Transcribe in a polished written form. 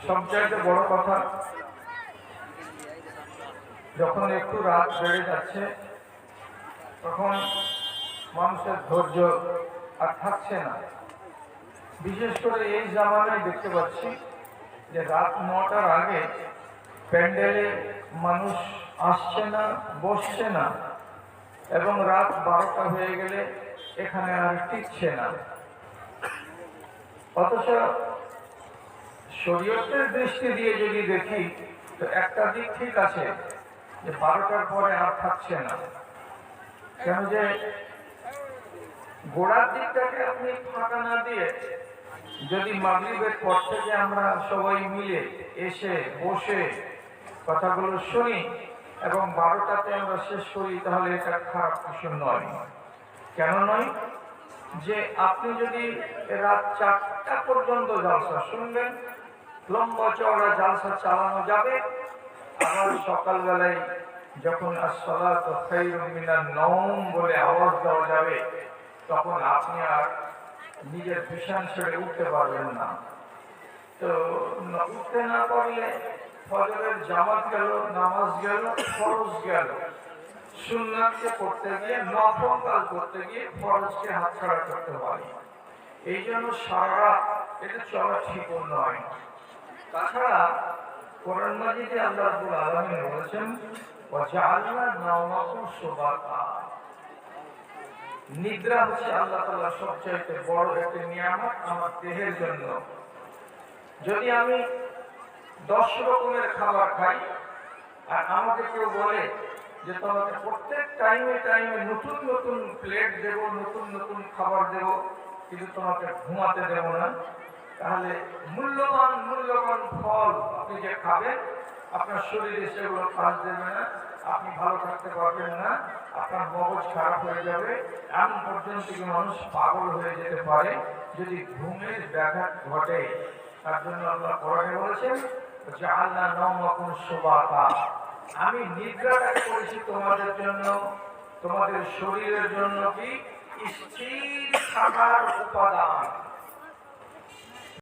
সবচাইতে বড় কথা, যখন একটু রাত বেড়ে যাচ্ছে তখন মানুষের ধৈর্য আর থাকছে না। বিশেষ করে এই জামানায় দেখতে পাচ্ছি যে রাত 9টার আগে প্যান্ডেলে মানুষ আসছে না, বসছে না, এবং রাত 12টা হয়ে গেলে এখানে আর টিকছে না। অথচ শরীয়তের দৃষ্টি দিয়ে যদি দেখি তো একটা দিক ঠিক আছে যে 12টার পরে আর থাকছে না। কেন যে গোড়ার দিকটাকে আপনি ফাঁকা না দিয়ে যদি মাগরিবের পর থেকে আমরা সবাই মিলে এসে বসে কথাগুলো শুনি এবং 12টাতে আমরা শেষ করি, তাহলে এটা খারাপ কিছু নয়। কেন নয়? যে আপনি যদি রাত 4টা পর্যন্ত জালসা শুনবেন, লম্বা চওড়া জালসা চালানো যাবে, আবার সকালবেলায় যখন আসসালাতু খায়রুম মিনান নওম বলে আওয়াজ দেওয়া যাবে, তখন আপনি আর নিজের বিছানা ছেড়ে উঠতে পারবেন না। তো উঠতে না পারলে ফজরের জামাত গেল, নামাজ গেল, ফরজ গেল। সুন্নাতকে করতে গিয়ে, নফল কাজ করতে গিয়ে ফরজকে হাতছাড়া করতে পারি। এই জন্য সারা এটা চলা ঠিক নয়। তাছাড়া কোরআন মাজিদে আল্লাহ রাব্বুল আলামিন বলেছেন, ওয়া জাআলনা নাওমাকুম সুবাতা। নিদ্রা হচ্ছে আল্লাহ তাআলার সবচেয়ে বড় একটা নিয়ামত আমার দেহের জন্য। যদি আমি 10 রকমের খাবার খাই আর আমাকে কেউ বলে যে তোমাকে প্রত্যেক টাইমে টাইমে নতুন নতুন প্লেট দেব, নতুন নতুন খাবার দেব, কিন্তু তোমাকে ঘুমাতে দেব না, তাহলে মূল্যবান মূল্যবান ফল আপনি যে খাবেন, আপনার শরীরে সেগুলো কাজ দেবে না, আপনি ভালো থাকতে পারবেন না, আপনার মগজ খারাপ হয়ে যাবে, এমন পর্যন্ত মানুষ পাগল হয়ে যেতে পারে যদি ঘুমের ব্যাঘাত ঘটে। তার জন্য আল্লাহ কোরআনে বলেছেন, জাআলনা নাওমাকুম সুবাতা। আমি নিদ্রাটাকে করেছি তোমাদের জন্য, তোমাদের শরীরের জন্য কি স্থির থাকার উপাদান।